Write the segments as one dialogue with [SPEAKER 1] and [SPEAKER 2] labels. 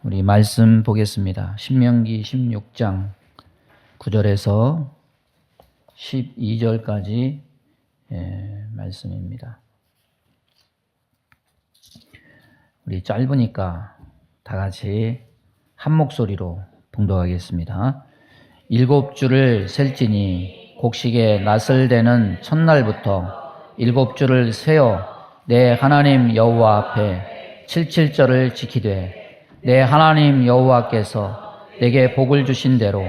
[SPEAKER 1] 우리 말씀 보겠습니다. 신명기 16장 9절에서 12절까지 말씀입니다. 우리 짧으니까 다 같이 한 목소리로 봉독하겠습니다. 7주를 셀지니 곡식의 낫을 대는 첫날부터 7주를 세어 내 하나님 여호와 앞에 77절을 지키되 내 하나님 여호와께서 내게 복을 주신 대로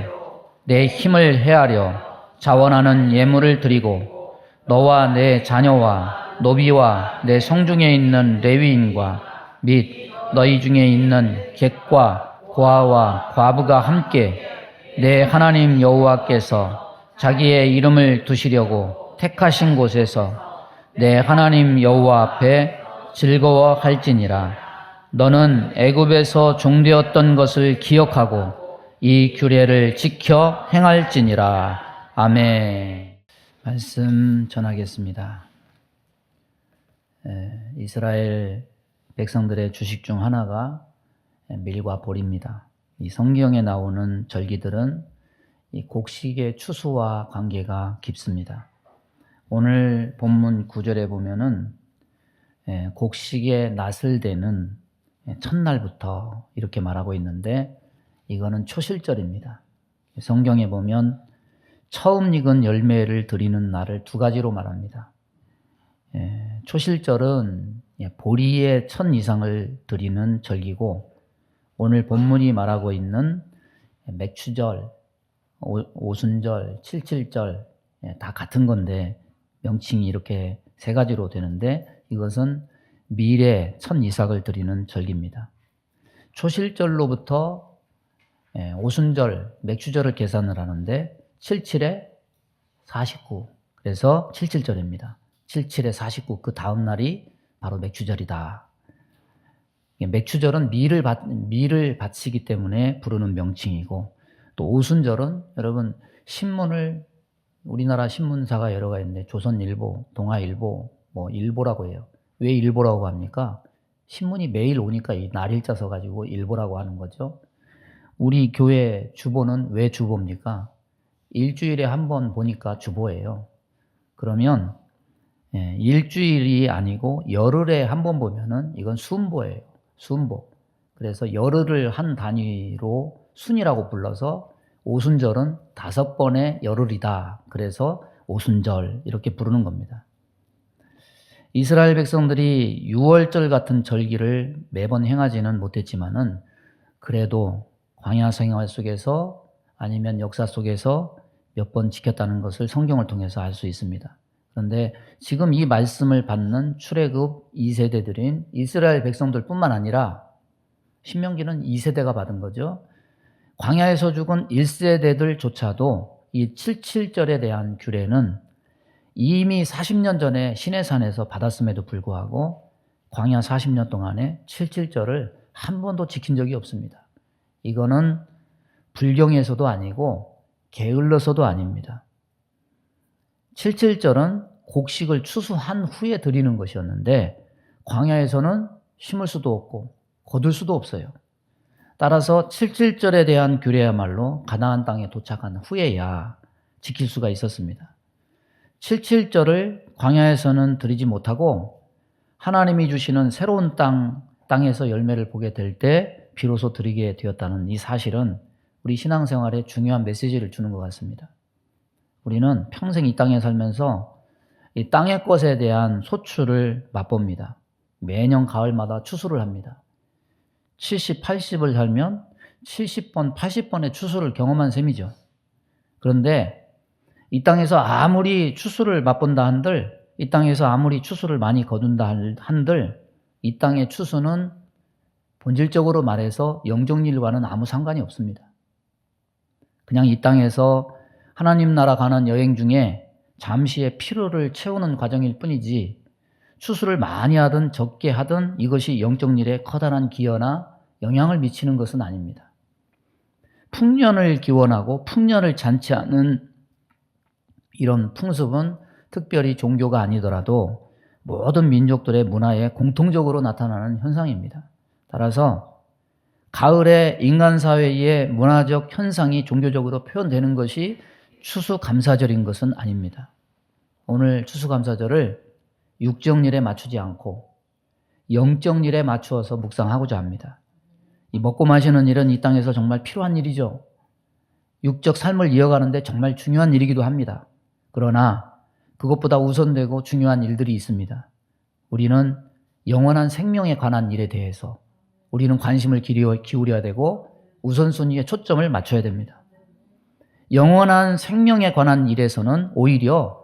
[SPEAKER 1] 내 힘을 헤아려 자원하는 예물을 드리고 너와 내 자녀와 노비와 내 성중에 있는 레위인과 및 너희 중에 있는 객과 고아와 과부가 함께 내 하나님 여호와께서 자기의 이름을 두시려고 택하신 곳에서 내 하나님 여호와 앞에 즐거워할지니라. 너는 애굽에서 종되었던 것을 기억하고 이 규례를 지켜 행할지니라. 아멘. 말씀 전하겠습니다. 이스라엘 백성들의 주식 중 하나가 밀과 보리입니다. 이 성경에 나오는 절기들은 이 곡식의 추수와 관계가 깊습니다. 오늘 본문 9절에 보면은 곡식의 낫을 대는 첫날부터 이렇게 말하고 있는데 이거는 초실절입니다. 성경에 보면 처음 익은 열매를 드리는 날을 두 가지로 말합니다. 초실절은 보리의 첫 이상을 드리는 절기고 오늘 본문이 말하고 있는 맥추절, 오순절, 칠칠절 다 같은 건데 명칭이 이렇게 세 가지로 되는데 이것은 밀의 첫 이삭을 드리는 절기입니다. 초실절로부터 오순절, 맥추절을 계산을 하는데 77에 49, 그래서 77절입니다. 77에 49, 그 다음 날이 바로 맥추절이다. 맥추절은 밀을 바치기 때문에 부르는 명칭이고 또 오순절은 여러분 신문을 우리나라 신문사가 여러 가지 있는데 조선일보, 동아일보, 일보라고 해요. 왜 일보라고 합니까? 신문이 매일 오니까 이 날일자 써가지고 일보라고 하는 거죠. 우리 교회 주보는 왜 주보입니까? 일주일에 한 번 보니까 주보예요. 그러면 일주일이 아니고 열흘에 한 번 보면은 이건 순보예요. 순보. 그래서 열흘을 한 단위로 순이라고 불러서 오순절은 5번의 열흘이다. 그래서 오순절 이렇게 부르는 겁니다. 이스라엘 백성들이 유월절 같은 절기를 매번 행하지는 못했지만은 그래도 광야 생활 속에서 아니면 역사 속에서 몇 번 지켰다는 것을 성경을 통해서 알 수 있습니다. 그런데 지금 이 말씀을 받는 출애굽 2세대들인 이스라엘 백성들뿐만 아니라 신명기는 2세대가 받은 거죠. 광야에서 죽은 1세대들조차도 이 77절에 대한 규례는 이미 40년 전에 시내산에서 받았음에도 불구하고 광야 40년 동안에 77절을 한 번도 지킨 적이 없습니다. 이거는 불경에서도 아니고 게을러서도 아닙니다. 77절은 곡식을 추수한 후에 드리는 것이었는데 광야에서는 심을 수도 없고 거둘 수도 없어요. 따라서 77절에 대한 규례야말로 가나안 땅에 도착한 후에야 지킬 수가 있었습니다. 77절을 광야에서는 드리지 못하고 하나님이 주시는 새로운 땅에서 열매를 보게 될 때 비로소 드리게 되었다는 이 사실은 우리 신앙생활에 중요한 메시지를 주는 것 같습니다. 우리는 평생 이 땅에 살면서 이 땅의 것에 대한 소출을 맛봅니다. 매년 가을마다 추수를 합니다. 70, 80을 살면 70번, 80번의 추수를 경험한 셈이죠. 그런데 이 땅에서 아무리 추수를 맛본다 한들, 이 땅에서 아무리 추수를 많이 거둔다 한들, 이 땅의 추수는 본질적으로 말해서 영적 일과는 아무 상관이 없습니다. 그냥 이 땅에서 하나님 나라 가는 여행 중에 잠시의 피로를 채우는 과정일 뿐이지 추수를 많이 하든 적게 하든 이것이 영적 일에 커다란 기여나 영향을 미치는 것은 아닙니다. 풍년을 기원하고 풍년을 잔치하는 이런 풍습은 특별히 종교가 아니더라도 모든 민족들의 문화에 공통적으로 나타나는 현상입니다. 따라서 가을에 인간 사회의 문화적 현상이 종교적으로 표현되는 것이 추수감사절인 것은 아닙니다. 오늘 추수감사절을 육정일에 맞추지 않고 영정일에 맞추어서 묵상하고자 합니다. 이 먹고 마시는 일은 이 땅에서 정말 필요한 일이죠. 육적 삶을 이어가는데 정말 중요한 일이기도 합니다. 그러나 그것보다 우선되고 중요한 일들이 있습니다. 우리는 영원한 생명에 관한 일에 대해서 우리는 관심을 기울여야 되고 우선순위에 초점을 맞춰야 됩니다. 영원한 생명에 관한 일에서는 오히려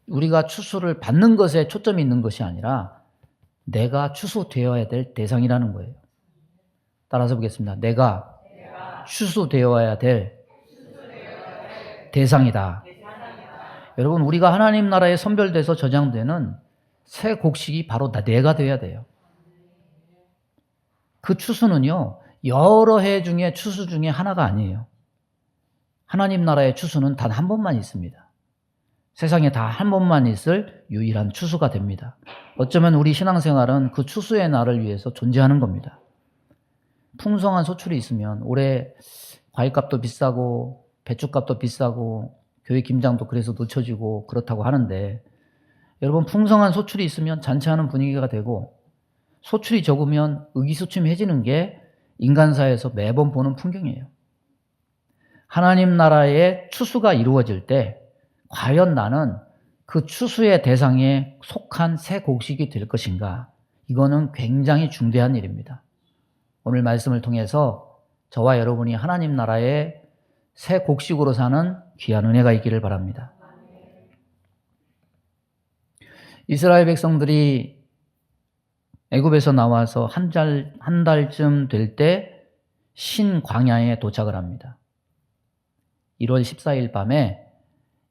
[SPEAKER 1] 우리가 추수를 받는 것에 초점이 있는 것이 아니라 내가 추수되어야 될 대상이라는 거예요. 따라서 보겠습니다. 내가 추수되어야 될 대상이다. 여러분, 우리가 하나님 나라에 선별돼서 저장되는 새 곡식이 바로 내가 되어야 돼요. 그 추수는요, 여러 해 중에 추수 중에 하나가 아니에요. 하나님 나라의 추수는 단 한 번만 있습니다. 세상에 다 한 번만 있을 유일한 추수가 됩니다. 어쩌면 우리 신앙생활은 그 추수의 날을 위해서 존재하는 겁니다. 풍성한 소출이 있으면 올해 과일값도 비싸고 배추값도 비싸고 교회 김장도 그래서 놓쳐지고 그렇다고 하는데, 여러분, 풍성한 소출이 있으면 잔치하는 분위기가 되고 소출이 적으면 의기소침해지는 게 인간사에서 매번 보는 풍경이에요. 하나님 나라의 추수가 이루어질 때 과연 나는 그 추수의 대상에 속한 새 곡식이 될 것인가? 이거는 굉장히 중대한 일입니다. 오늘 말씀을 통해서 저와 여러분이 하나님 나라의 새 곡식으로 사는 귀한 은혜가 있기를 바랍니다. 이스라엘 백성들이 애굽에서 나와서 한 달쯤 될 때 신광야에 도착을 합니다. 1월 14일 밤에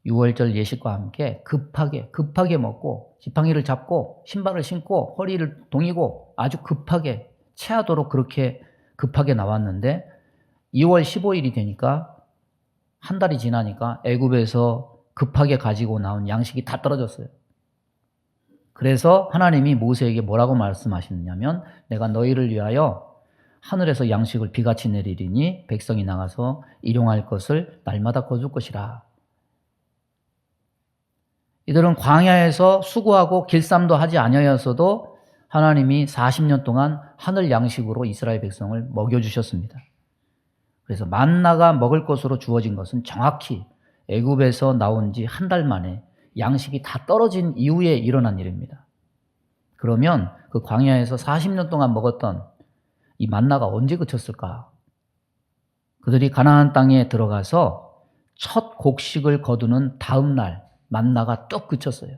[SPEAKER 1] 유월절 예식과 함께 급하게 먹고 지팡이를 잡고 신발을 신고 허리를 동이고 아주 급하게 체하도록 그렇게 급하게 나왔는데 2월 15일이 되니까 한 달이 지나니까 애굽에서 급하게 가지고 나온 양식이 다 떨어졌어요. 그래서 하나님이 모세에게 뭐라고 말씀하시느냐면 내가 너희를 위하여 하늘에서 양식을 비같이 내리리니 백성이 나가서 일용할 것을 날마다 거둘 것이라. 이들은 광야에서 수고하고 길쌈도 하지 아니하였어도 하나님이 40년 동안 하늘 양식으로 이스라엘 백성을 먹여주셨습니다. 그래서 만나가 먹을 것으로 주어진 것은 정확히 애굽에서 나온 지 한 달 만에 양식이 다 떨어진 이후에 일어난 일입니다. 그러면 그 광야에서 40년 동안 먹었던 이 만나가 언제 그쳤을까? 그들이 가나안 땅에 들어가서 첫 곡식을 거두는 다음 날 만나가 뚝 그쳤어요.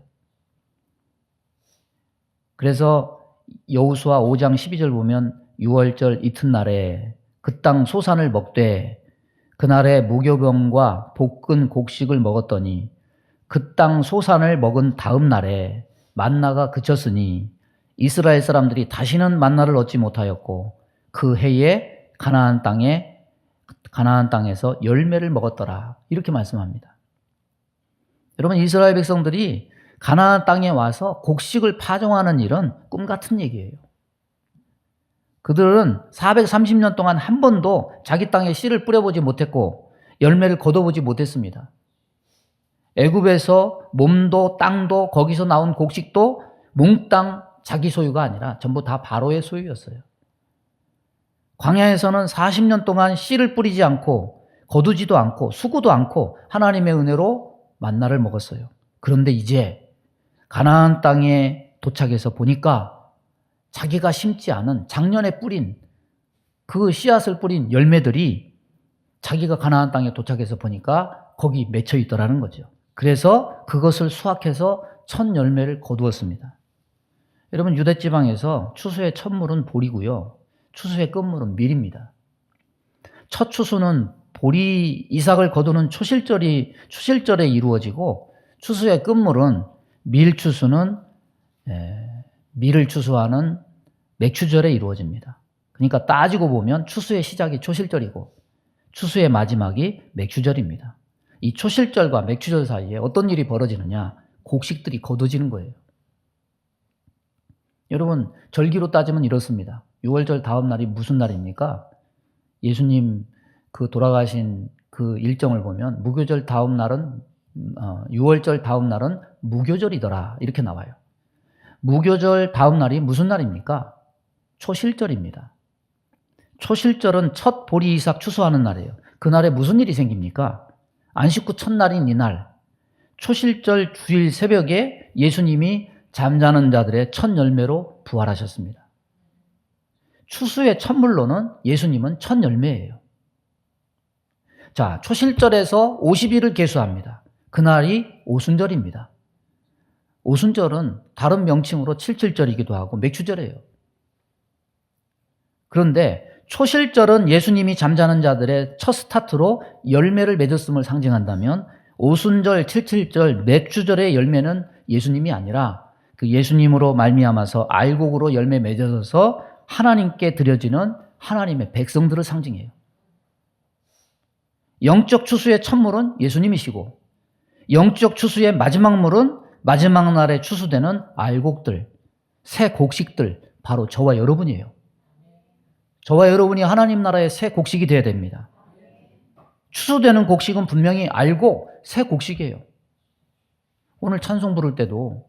[SPEAKER 1] 그래서 여호수아 5장 12절 보면 6월절 이튿날에 그 땅 소산을 먹되 그날에 무교병과 볶은 곡식을 먹었더니 그 땅 소산을 먹은 다음 날에 만나가 그쳤으니 이스라엘 사람들이 다시는 만나를 얻지 못하였고 그 해에 가나안 땅에서 열매를 먹었더라. 이렇게 말씀합니다. 여러분, 이스라엘 백성들이 가나안 땅에 와서 곡식을 파종하는 일은 꿈 같은 얘기예요. 그들은 430년 동안 한 번도 자기 땅에 씨를 뿌려보지 못했고 열매를 거둬보지 못했습니다. 애굽에서 몸도 땅도 거기서 나온 곡식도 몽땅 자기 소유가 아니라 전부 다 바로의 소유였어요. 광야에서는 40년 동안 씨를 뿌리지 않고 거두지도 않고 수고도 않고 하나님의 은혜로 만나를 먹었어요. 그런데 이제 가나안 땅에 도착해서 보니까 자기가 심지 않은 작년에 뿌린 그 씨앗을 뿌린 열매들이 자기가 가나안 땅에 도착해서 보니까 거기 맺혀 있더라는 거죠. 그래서 그것을 수확해서 첫 열매를 거두었습니다. 여러분, 유대지방에서 추수의 첫물은 보리고요. 추수의 끝물은 밀입니다. 첫 추수는 보리 이삭을 거두는 추실절에 이루어지고 추수의 끝물은 밀 추수는 밀을 추수하는 맥추절에 이루어집니다. 그러니까 따지고 보면 추수의 시작이 초실절이고 추수의 마지막이 맥추절입니다. 이 초실절과 맥추절 사이에 어떤 일이 벌어지느냐? 곡식들이 거둬지는 거예요. 여러분, 절기로 따지면 이렇습니다. 유월절 다음 날이 무슨 날입니까? 예수님 그 돌아가신 그 일정을 보면 무교절 다음 날은 유월절 다음 날은 무교절이더라 이렇게 나와요. 무교절 다음 날이 무슨 날입니까? 초실절입니다. 초실절은 첫 보리 이삭 추수하는 날이에요. 그날에 무슨 일이 생깁니까? 안식 후 첫날인 이날 초실절 주일 새벽에 예수님이 잠자는 자들의 첫 열매로 부활하셨습니다. 추수의 첫물로는 예수님은 첫 열매예요. 자, 초실절에서 50일을 계수합니다. 그날이 오순절입니다. 오순절은 다른 명칭으로 칠칠절이기도 하고 맥추절이에요. 그런데 초실절은 예수님이 잠자는 자들의 첫 스타트로 열매를 맺었음을 상징한다면 오순절, 칠칠절, 맥추절의 열매는 예수님이 아니라 그 예수님으로 말미암아서 알곡으로 열매 맺어서 하나님께 드려지는 하나님의 백성들을 상징해요. 영적 추수의 첫물은 예수님이시고 영적 추수의 마지막 물은 마지막 날에 추수되는 알곡들, 새 곡식들, 바로 저와 여러분이에요. 저와 여러분이 하나님 나라의 새 곡식이 되어야 됩니다. 추수되는 곡식은 분명히 알곡, 새 곡식이에요. 오늘 찬송 부를 때도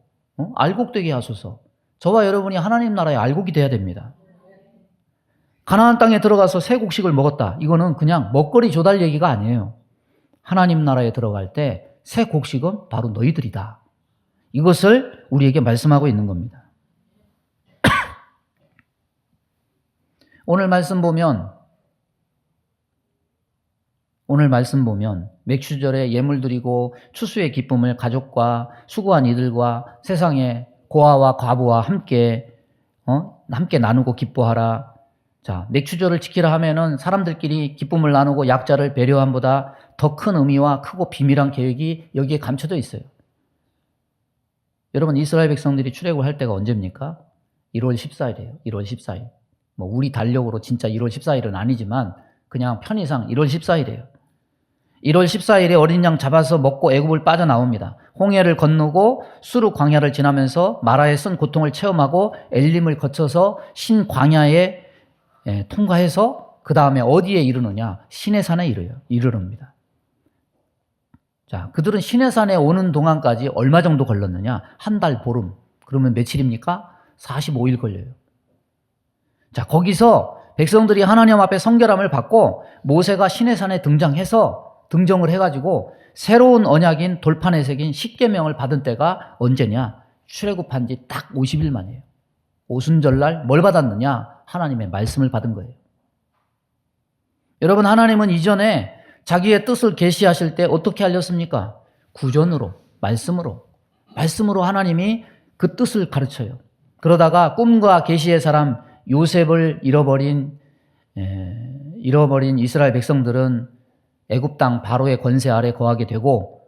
[SPEAKER 1] 알곡되게 하소서. 저와 여러분이 하나님 나라의 알곡이 되어야 됩니다. 가나안 땅에 들어가서 새 곡식을 먹었다. 이거는 그냥 먹거리 조달 얘기가 아니에요. 하나님 나라에 들어갈 때 새 곡식은 바로 너희들이다. 이것을 우리에게 말씀하고 있는 겁니다. 오늘 말씀 보면 맥추절에 예물 드리고 추수의 기쁨을 가족과 수고한 이들과 세상의 고아와 과부와 함께 나누고 기뻐하라. 자, 맥추절을 지키라 하면은 사람들끼리 기쁨을 나누고 약자를 배려함보다 더 큰 의미와 크고 비밀한 계획이 여기에 감춰져 있어요. 여러분, 이스라엘 백성들이 출애굽할 때가 언제입니까? 1월 14일이에요. 1월 14일. 우리 달력으로 진짜 1월 14일은 아니지만 그냥 편의상 1월 14일이에요. 1월 14일에 어린 양 잡아서 먹고 애굽을 빠져나옵니다. 홍해를 건너고 수르 광야를 지나면서 마라의 쓴 고통을 체험하고 엘림을 거쳐서 신광야에 통과해서 그 다음에 어디에 이르느냐? 시내산에 이르릅니다. 자, 그들은 시내산에 오는 동안까지 얼마 정도 걸렸느냐? 한 달 보름. 그러면 며칠입니까? 45일 걸려요. 자, 거기서 백성들이 하나님 앞에 성결함을 받고 모세가 시내산에 등정을 해가지고 새로운 언약인 돌판에 새긴 십계명을 받은 때가 언제냐? 출애굽한 지 딱 50일 만이에요. 오순절날 뭘 받았느냐? 하나님의 말씀을 받은 거예요. 여러분, 하나님은 이전에 자기의 뜻을 계시하실 때 어떻게 알렸습니까? 구전으로, 말씀으로 하나님이 그 뜻을 가르쳐요. 그러다가 꿈과 계시의 사람 요셉을 잃어버린 이스라엘 백성들은 애굽 땅 바로의 권세 아래 거하게 되고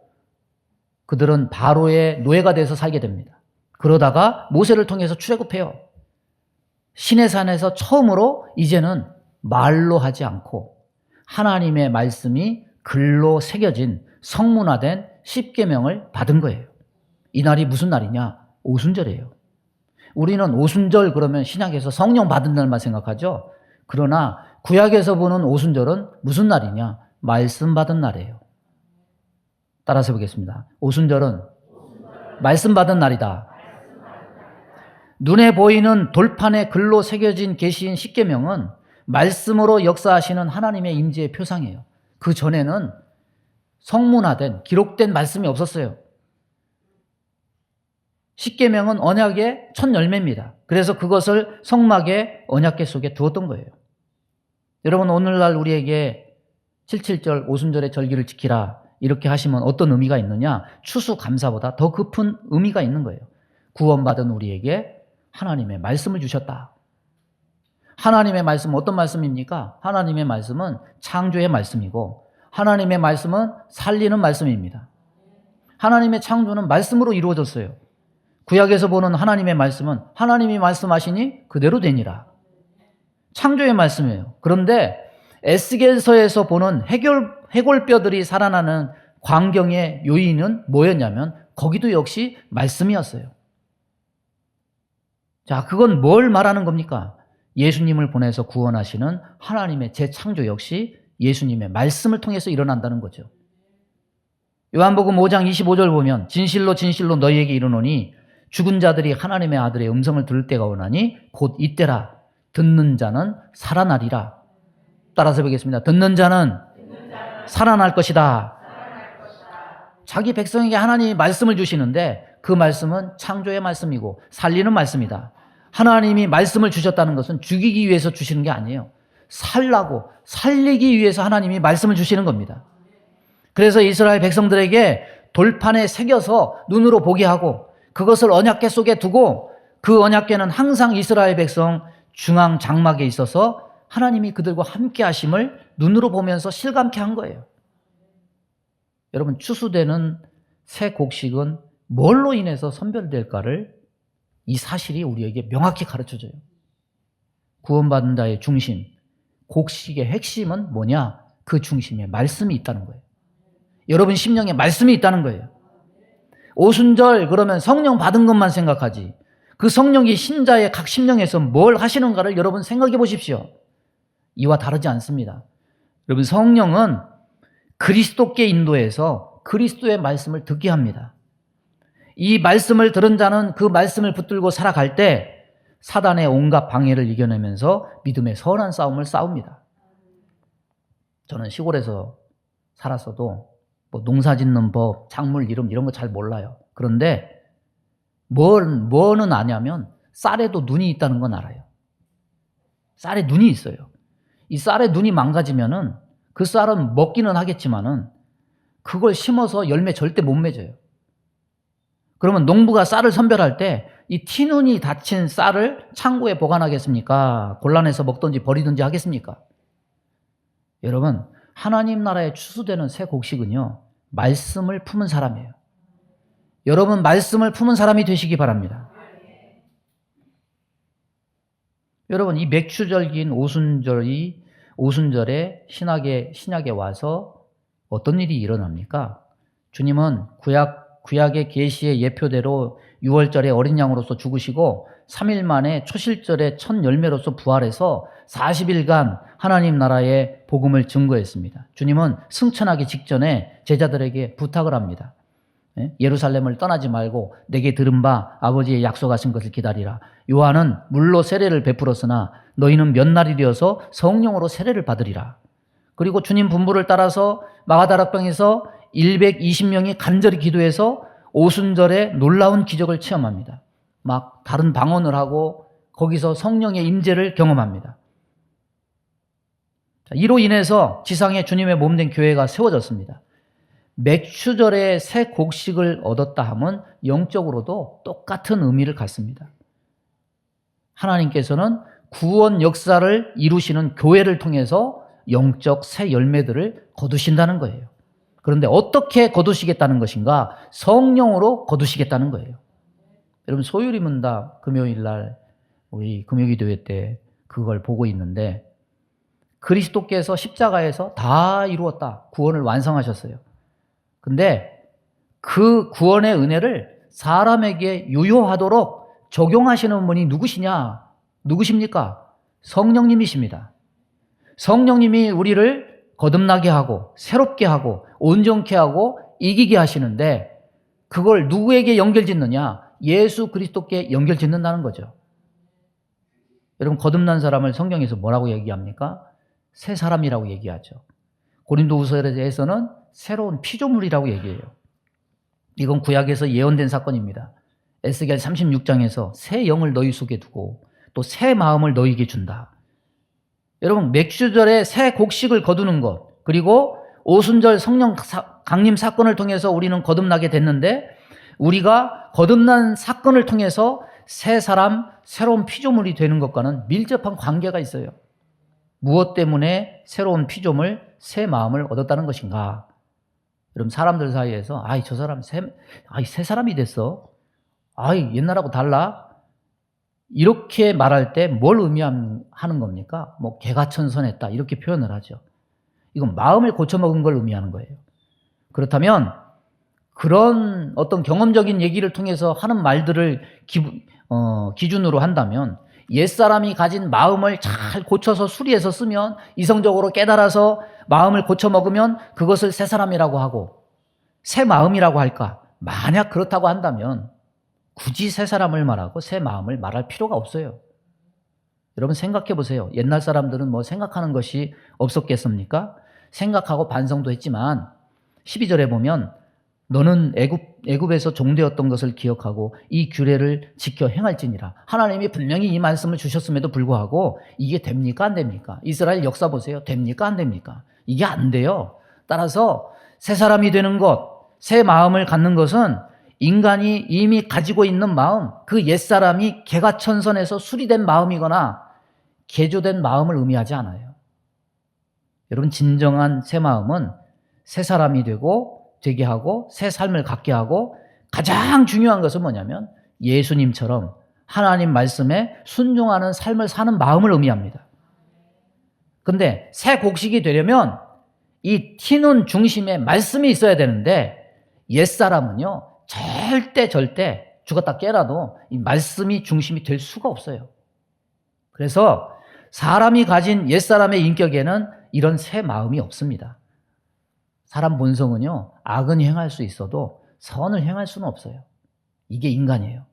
[SPEAKER 1] 그들은 바로의 노예가 돼서 살게 됩니다. 그러다가 모세를 통해서 출애굽해요. 시내산에서 처음으로 이제는 말로 하지 않고 하나님의 말씀이 글로 새겨진 성문화된 십계명을 받은 거예요. 이 날이 무슨 날이냐? 오순절이에요. 우리는 오순절 그러면 신약에서 성령 받은 날만 생각하죠. 그러나 구약에서 보는 오순절은 무슨 날이냐? 말씀 받은 날이에요. 따라서 해보겠습니다. 오순절은 말씀 받은 날이다. 눈에 보이는 돌판에 글로 새겨진 계시인 십계명은 말씀으로 역사하시는 하나님의 임재의 표상이에요. 그 전에는 성문화된 기록된 말씀이 없었어요. 십계명은 언약의 첫 열매입니다. 그래서 그것을 성막의 언약궤 속에 두었던 거예요. 여러분, 오늘날 우리에게 77절 오순절의 절기를 지키라 이렇게 하시면 어떤 의미가 있느냐? 추수감사보다 더 깊은 의미가 있는 거예요. 구원받은 우리에게 하나님의 말씀을 주셨다. 하나님의 말씀은 어떤 말씀입니까? 하나님의 말씀은 창조의 말씀이고 하나님의 말씀은 살리는 말씀입니다. 하나님의 창조는 말씀으로 이루어졌어요. 구약에서 보는 하나님의 말씀은 하나님이 말씀하시니 그대로 되니라. 창조의 말씀이에요. 그런데 에스겔서에서 보는 해골뼈들이 살아나는 광경의 요인은 뭐였냐면 거기도 역시 말씀이었어요. 자, 그건 뭘 말하는 겁니까? 예수님을 보내서 구원하시는 하나님의 재창조 역시 예수님의 말씀을 통해서 일어난다는 거죠. 요한복음 5장 25절 보면 진실로 진실로 너희에게 이르노니 죽은 자들이 하나님의 아들의 음성을 들을 때가 오나니 곧 이때라. 듣는 자는 살아나리라. 따라서 보겠습니다. 듣는 자는 살아날 것이다. 자기 백성에게 하나님이 말씀을 주시는데 그 말씀은 창조의 말씀이고 살리는 말씀이다. 하나님이 말씀을 주셨다는 것은 죽이기 위해서 주시는 게 아니에요. 살라고 살리기 위해서 하나님이 말씀을 주시는 겁니다. 그래서 이스라엘 백성들에게 돌판에 새겨서 눈으로 보게 하고 그것을 언약궤 속에 두고 그 언약궤는 항상 이스라엘 백성 중앙 장막에 있어서 하나님이 그들과 함께 하심을 눈으로 보면서 실감케 한 거예요. 여러분, 추수되는 새 곡식은 뭘로 인해서 선별될까를 이 사실이 우리에게 명확히 가르쳐줘요. 구원받은 자의 중심, 곡식의 핵심은 뭐냐? 그 중심에 말씀이 있다는 거예요. 여러분 심령에 말씀이 있다는 거예요. 오순절 그러면 성령 받은 것만 생각하지 그 성령이 신자의 각 심령에서 뭘 하시는가를 여러분 생각해 보십시오. 이와 다르지 않습니다. 여러분 성령은 그리스도께 인도해서 그리스도의 말씀을 듣게 합니다. 이 말씀을 들은 자는 그 말씀을 붙들고 살아갈 때 사단의 온갖 방해를 이겨내면서 믿음의 선한 싸움을 싸웁니다. 저는 시골에서 살았어도 뭐 농사 짓는 법, 작물 이름 이런 거 잘 몰라요. 그런데 뭐는 아냐면 쌀에도 눈이 있다는 건 알아요. 쌀에 눈이 있어요. 이 쌀에 눈이 망가지면은 그 쌀은 먹기는 하겠지만은 그걸 심어서 열매 절대 못 맺어요. 그러면 농부가 쌀을 선별할 때 이 티눈이 닫힌 쌀을 창고에 보관하겠습니까? 곤란해서 먹든지 버리든지 하겠습니까? 여러분, 하나님 나라에 추수되는 새 곡식은요, 말씀을 품은 사람이에요. 여러분, 말씀을 품은 사람이 되시기 바랍니다. 여러분, 이 맥추절기인 오순절에 신약에 와서 어떤 일이 일어납니까? 주님은 구약의 계시의 예표대로 6월절에 어린 양으로서 죽으시고 3일 만에 초실절에 첫 열매로서 부활해서 40일간 하나님 나라의 복음을 증거했습니다. 주님은 승천하기 직전에 제자들에게 부탁을 합니다. 예루살렘을 떠나지 말고 내게 들은 바 아버지의 약속하신 것을 기다리라. 요한은 물로 세례를 베풀었으나 너희는 몇 날이 되어서 성령으로 세례를 받으리라. 그리고 주님 분부를 따라서 마가다락방에서 120명이 간절히 기도해서 오순절에 놀라운 기적을 체험합니다. 막 다른 방언을 하고 거기서 성령의 임재를 경험합니다. 이로 인해서 지상에 주님의 몸된 교회가 세워졌습니다. 맥추절에 새 곡식을 얻었다 함은 영적으로도 똑같은 의미를 갖습니다. 하나님께서는 구원 역사를 이루시는 교회를 통해서 영적 새 열매들을 거두신다는 거예요. 그런데 어떻게 거두시겠다는 것인가? 성령으로 거두시겠다는 거예요. 여러분 소유리 문답 금요일 날 우리 금요기도회 때 그걸 보고 있는데 그리스도께서 십자가에서 다 이루었다. 구원을 완성하셨어요. 근데 그 구원의 은혜를 사람에게 유효하도록 적용하시는 분이 누구십니까? 성령님이십니다. 성령님이 우리를 거듭나게 하고 새롭게 하고 온전케 하고 이기게 하시는데 그걸 누구에게 연결짓느냐? 예수 그리스도께 연결짓는다는 거죠. 여러분 거듭난 사람을 성경에서 뭐라고 얘기합니까? 새 사람이라고 얘기하죠. 고린도후서에서는 새로운 피조물이라고 얘기해요. 이건 구약에서 예언된 사건입니다. 에스겔 36장에서 새 영을 너희 속에 두고 또 새 마음을 너희에게 준다. 여러분 맥주절에 새 곡식을 거두는 것 그리고 오순절 성령 강림 사건을 통해서 우리는 거듭나게 됐는데 우리가 거듭난 사건을 통해서 새 사람, 새로운 피조물이 되는 것과는 밀접한 관계가 있어요. 무엇 때문에 새로운 피조물, 새 마음을 얻었다는 것인가? 여러분 사람들 사이에서 저 사람 새 사람이 됐어. 옛날하고 달라. 이렇게 말할 때 뭘 의미하는 겁니까? 뭐 개가천선했다 이렇게 표현을 하죠. 이건 마음을 고쳐먹은 걸 의미하는 거예요. 그렇다면 그런 어떤 경험적인 얘기를 통해서 하는 말들을 기준으로 한다면 옛사람이 가진 마음을 잘 고쳐서 수리해서 쓰면, 이성적으로 깨달아서 마음을 고쳐 먹으면 그것을 새 사람이라고 하고 새 마음이라고 할까? 만약 그렇다고 한다면 굳이 새 사람을 말하고 새 마음을 말할 필요가 없어요. 여러분 생각해 보세요. 옛날 사람들은 뭐 생각하는 것이 없었겠습니까? 생각하고 반성도 했지만 12절에 보면 너는 애굽에서 종되었던 것을 기억하고 이 규례를 지켜 행할지니라. 하나님이 분명히 이 말씀을 주셨음에도 불구하고 이게 됩니까? 안 됩니까? 이스라엘 역사 보세요. 됩니까? 안 됩니까? 이게 안 돼요. 따라서 새 사람이 되는 것, 새 마음을 갖는 것은 인간이 이미 가지고 있는 마음, 그 옛사람이 개가천선에서 수리된 마음이거나 개조된 마음을 의미하지 않아요. 여러분 진정한 새 마음은 새 사람이 되게 하고 새 삶을 갖게 하고, 가장 중요한 것은 뭐냐면 예수님처럼 하나님 말씀에 순종하는 삶을 사는 마음을 의미합니다. 근데 새 곡식이 되려면 이 티눈 중심에 말씀이 있어야 되는데, 옛사람은요 절대 죽었다 깨라도 이 말씀이 중심이 될 수가 없어요. 그래서 사람이 가진 옛사람의 인격에는 이런 새 마음이 없습니다. 사람 본성은요 악은 행할 수 있어도 선을 행할 수는 없어요. 이게 인간이에요.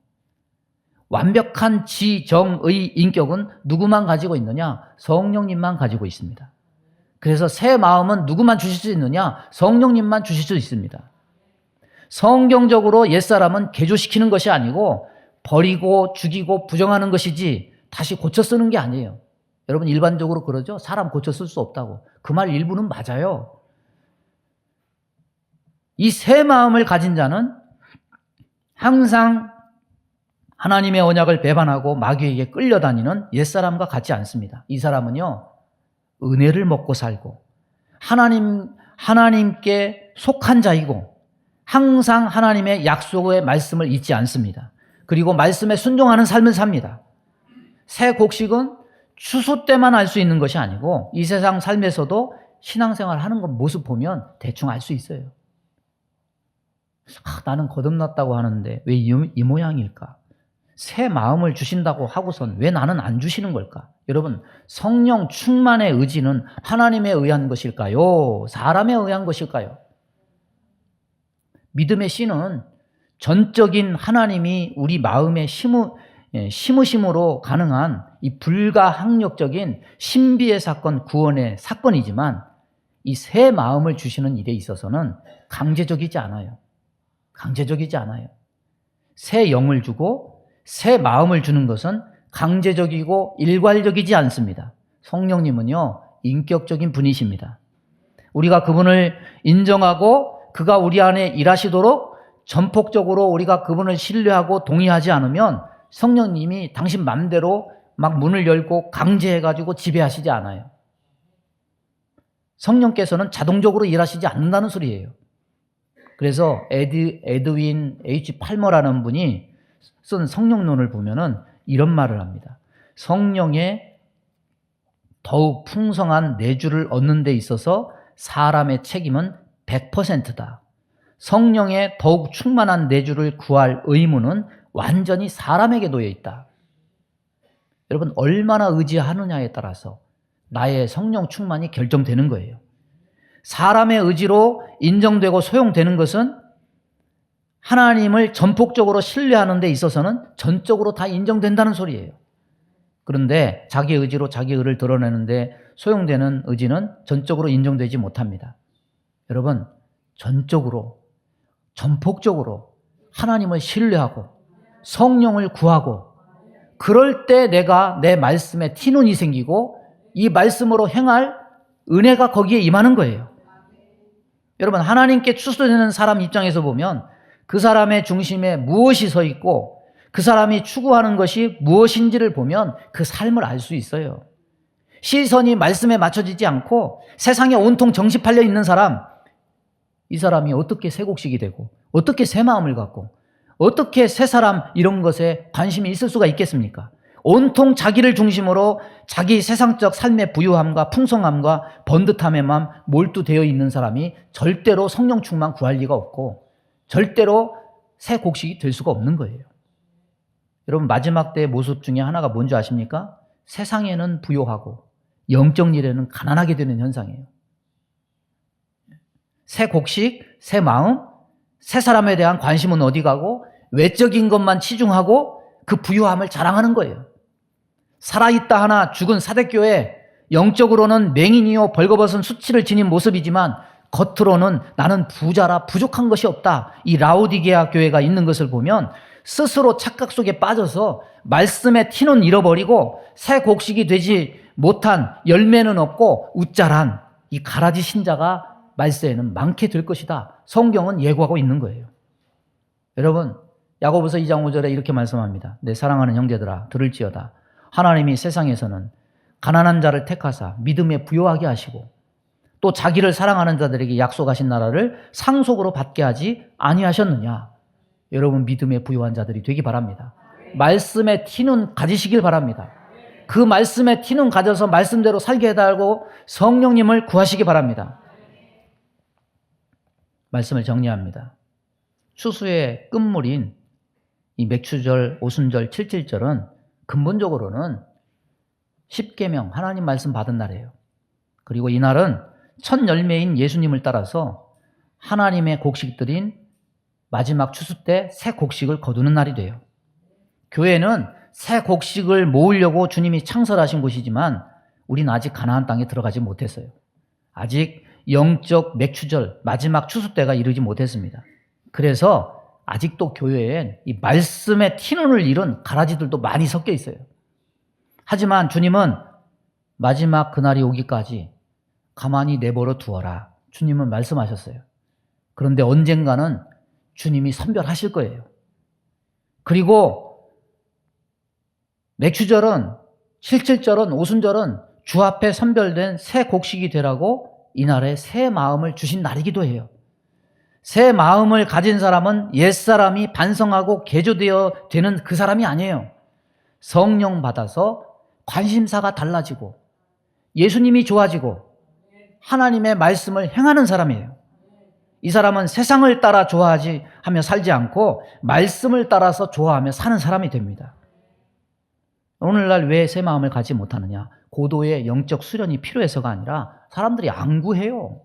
[SPEAKER 1] 완벽한 지정의 인격은 누구만 가지고 있느냐? 성령님만 가지고 있습니다. 그래서 새 마음은 누구만 주실 수 있느냐? 성령님만 주실 수 있습니다. 성경적으로 옛사람은 개조시키는 것이 아니고 버리고 죽이고 부정하는 것이지 다시 고쳐 쓰는 게 아니에요. 여러분 일반적으로 그러죠? 사람 고쳐 쓸 수 없다고. 그 말 일부는 맞아요. 이 새 마음을 가진 자는 항상 하나님의 언약을 배반하고 마귀에게 끌려다니는 옛사람과 같지 않습니다. 이 사람은요 은혜를 먹고 살고 하나님께 속한 자이고 항상 하나님의 약속의 말씀을 잊지 않습니다. 그리고 말씀에 순종하는 삶을 삽니다. 새 곡식은 추수 때만 알 수 있는 것이 아니고 이 세상 삶에서도 신앙생활 하는 것 모습 보면 대충 알 수 있어요. 나는 거듭났다고 하는데 왜 이 모양일까? 새 마음을 주신다고 하고선 왜 나는 안 주시는 걸까? 여러분 성령 충만의 의지는 하나님에 의한 것일까요? 사람에 의한 것일까요? 믿음의 씨는 전적인 하나님이 우리 마음에 심으심으로 가능한 이 불가항력적인 신비의 사건, 구원의 사건이지만 이 새 마음을 주시는 일에 있어서는 강제적이지 않아요. 강제적이지 않아요. 새 영을 주고 새 마음을 주는 것은 강제적이고 일괄적이지 않습니다. 성령님은요 인격적인 분이십니다. 우리가 그분을 인정하고 그가 우리 안에 일하시도록 전폭적으로 우리가 그분을 신뢰하고 동의하지 않으면 성령님이 당신 맘대로 막 문을 열고 강제해가지고 지배하시지 않아요. 성령께서는 자동적으로 일하시지 않는다는 소리예요. 그래서 에드윈 H. 팔머라는 분이 쓴 성령론을 보면은 이런 말을 합니다. 성령의 더욱 풍성한 내주를 얻는 데 있어서 사람의 책임은 100%다. 성령의 더욱 충만한 내주를 구할 의무는 완전히 사람에게 놓여 있다. 여러분 얼마나 의지하느냐에 따라서 나의 성령 충만이 결정되는 거예요. 사람의 의지로 인정되고 소용되는 것은 하나님을 전폭적으로 신뢰하는 데 있어서는 전적으로 다 인정된다는 소리예요. 그런데 자기 의지로 자기 의를 드러내는데 소용되는 의지는 전적으로 인정되지 못합니다. 여러분 전적으로 전폭적으로 하나님을 신뢰하고 성령을 구하고 그럴 때 내가 내 말씀에 티눈이 생기고 이 말씀으로 행할 은혜가 거기에 임하는 거예요. 여러분 하나님께 추수되는 사람 입장에서 보면 그 사람의 중심에 무엇이 서 있고 그 사람이 추구하는 것이 무엇인지를 보면 그 삶을 알 수 있어요. 시선이 말씀에 맞춰지지 않고 세상에 온통 정신팔려 있는 사람, 이 사람이 어떻게 새 곡식이 되고 어떻게 새 마음을 갖고 어떻게 새 사람 이런 것에 관심이 있을 수가 있겠습니까? 온통 자기를 중심으로 자기 세상적 삶의 부유함과 풍성함과 번듯함에만 몰두되어 있는 사람이 절대로 성령 충만 구할 리가 없고 절대로 새 곡식이 될 수가 없는 거예요. 여러분 마지막 때의 모습 중에 하나가 뭔지 아십니까? 세상에는 부요하고 영적 일에는 가난하게 되는 현상이에요. 새 곡식, 새 마음, 새 사람에 대한 관심은 어디 가고 외적인 것만 치중하고 그 부요함을 자랑하는 거예요. 살아있다 하나 죽은 사대교회, 영적으로는 맹인이요 벌거벗은 수치를 지닌 모습이지만 겉으로는 나는 부자라 부족한 것이 없다. 이 라오디게아 교회가 있는 것을 보면 스스로 착각 속에 빠져서 말씀의 티는 잃어버리고 새 곡식이 되지 못한 열매는 없고 웃잘한 이 가라지 신자가 말세에는 많게 될 것이다. 성경은 예고하고 있는 거예요. 여러분, 야고보서 2장 5절에 이렇게 말씀합니다. 내 사랑하는 형제들아 들을지어다. 하나님이 세상에서는 가난한 자를 택하사 믿음에 부요하게 하시고 또 자기를 사랑하는 자들에게 약속하신 나라를 상속으로 받게 하지 아니하셨느냐. 여러분 믿음에 부요한 자들이 되기 바랍니다. 말씀의 티는 가지시길 바랍니다. 그 말씀의 티는 가져서 말씀대로 살게 해달라고 성령님을 구하시기 바랍니다. 말씀을 정리합니다. 추수의 끝물인 이 맥추절, 오순절, 칠칠절은 근본적으로는 십계명 하나님 말씀 받은 날이에요. 그리고 이날은 첫 열매인 예수님을 따라서 하나님의 곡식들인 마지막 추수 때 새 곡식을 거두는 날이 돼요. 교회는 새 곡식을 모으려고 주님이 창설하신 곳이지만 우리는 아직 가나안 땅에 들어가지 못했어요. 아직 영적 맥추절 마지막 추수 때가 이르지 못했습니다. 그래서 아직도 교회엔 이 말씀의 티눈을 잃은 가라지들도 많이 섞여 있어요. 하지만 주님은 마지막 그날이 오기까지 가만히 내버려 두어라. 주님은 말씀하셨어요. 그런데 언젠가는 주님이 선별하실 거예요. 그리고 맥추절은, 칠칠절은, 오순절은 주 앞에 선별된 새 곡식이 되라고 이날에 새 마음을 주신 날이기도 해요. 새 마음을 가진 사람은 옛사람이 반성하고 개조되어 되는 그 사람이 아니에요. 성령 받아서 관심사가 달라지고 예수님이 좋아지고 하나님의 말씀을 행하는 사람이에요. 이 사람은 세상을 따라 좋아하지 하며 살지 않고 말씀을 따라서 좋아하며 사는 사람이 됩니다. 오늘날 왜 새 마음을 갖지 못하느냐? 고도의 영적 수련이 필요해서가 아니라 사람들이 안 구해요.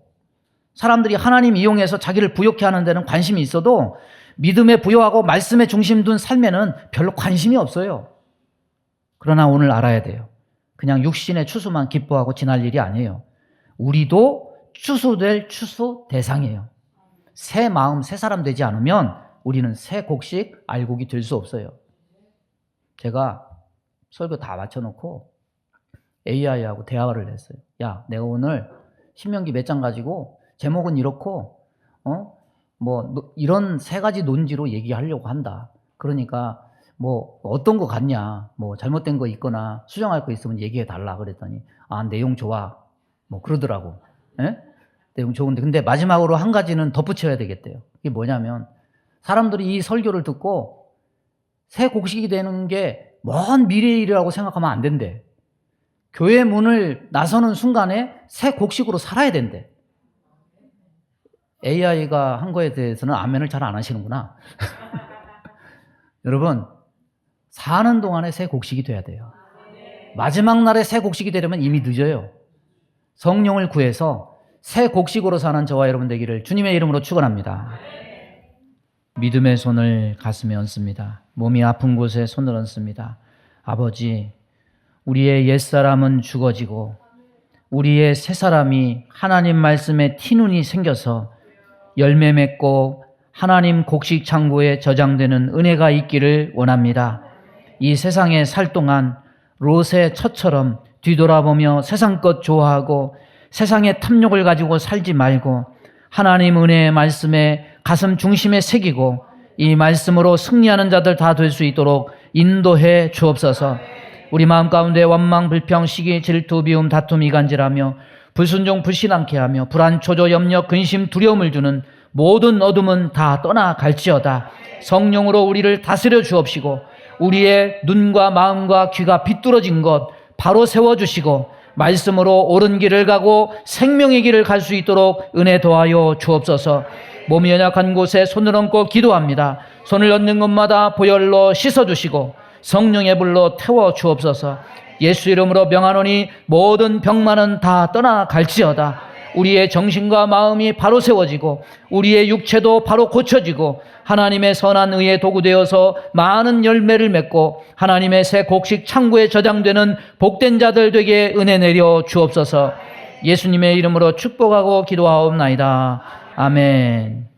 [SPEAKER 1] 사람들이 하나님 이용해서 자기를 부욕해 하는 데는 관심이 있어도 믿음에 부여하고 말씀에 중심 둔 삶에는 별로 관심이 없어요. 그러나 오늘 알아야 돼요. 그냥 육신의 추수만 기뻐하고 지날 일이 아니에요. 우리도 추수될 추수 대상이에요. 새 마음, 새 사람 되지 않으면 우리는 새 곡식, 알곡이 될 수 없어요. 제가 설교 다 마쳐놓고 AI하고 대화를 했어요. 야, 내가 오늘 신명기 몇 장 가지고 제목은 이렇고 이런 세 가지 논지로 얘기하려고 한다. 그러니까 뭐 어떤 거 같냐, 뭐 잘못된 거 있거나 수정할 거 있으면 얘기해 달라 그랬더니 내용 좋아 뭐 그러더라고. 예? 내용 좋은데 근데 마지막으로 한 가지는 덧붙여야 되겠대요. 이게 뭐냐면 사람들이 이 설교를 듣고 새 곡식이 되는 게 먼 미래의 일이라고 생각하면 안 된대. 교회 문을 나서는 순간에 새 곡식으로 살아야 된대. AI가 한 거에 대해서는 아멘을 잘 안 하시는구나. 여러분, 사는 동안에 새 곡식이 돼야 돼요. 마지막 날에 새 곡식이 되려면 이미 늦어요. 성령을 구해서 새 곡식으로 사는 저와 여러분 되기를 주님의 이름으로 축원합니다. 믿음의 손을 가슴에 얹습니다. 몸이 아픈 곳에 손을 얹습니다. 아버지, 우리의 옛사람은 죽어지고 우리의 새사람이 하나님 말씀에 티눈이 생겨서 열매 맺고 하나님 곡식 창고에 저장되는 은혜가 있기를 원합니다. 이 세상에 살 동안 롯의 처처럼 뒤돌아보며 세상 것 좋아하고 세상의 탐욕을 가지고 살지 말고 하나님 은혜의 말씀에 가슴 중심에 새기고 이 말씀으로 승리하는 자들 다 될 수 있도록 인도해 주옵소서. 우리 마음 가운데 원망, 불평, 시기, 질투, 미움, 다툼, 이간질하며 불순종, 불신앙케 하며 불안, 초조, 염려, 근심, 두려움을 주는 모든 어둠은 다 떠나갈지어다. 성령으로 우리를 다스려 주옵시고 우리의 눈과 마음과 귀가 비뚤어진 것 바로 세워주시고 말씀으로 옳은 길을 가고 생명의 길을 갈 수 있도록 은혜 도하여 주옵소서. 몸이 연약한 곳에 손을 얹고 기도합니다. 손을 얹는 곳마다 보혈로 씻어주시고 성령의 불로 태워 주옵소서. 예수 이름으로 명하노니 모든 병만은 다 떠나갈지어다. 우리의 정신과 마음이 바로 세워지고 우리의 육체도 바로 고쳐지고 하나님의 선한 의의 도구 되어서 많은 열매를 맺고 하나님의 새 곡식 창고에 저장되는 복된 자들 되게 은혜 내려 주옵소서. 예수님의 이름으로 축복하고 기도하옵나이다. 아멘.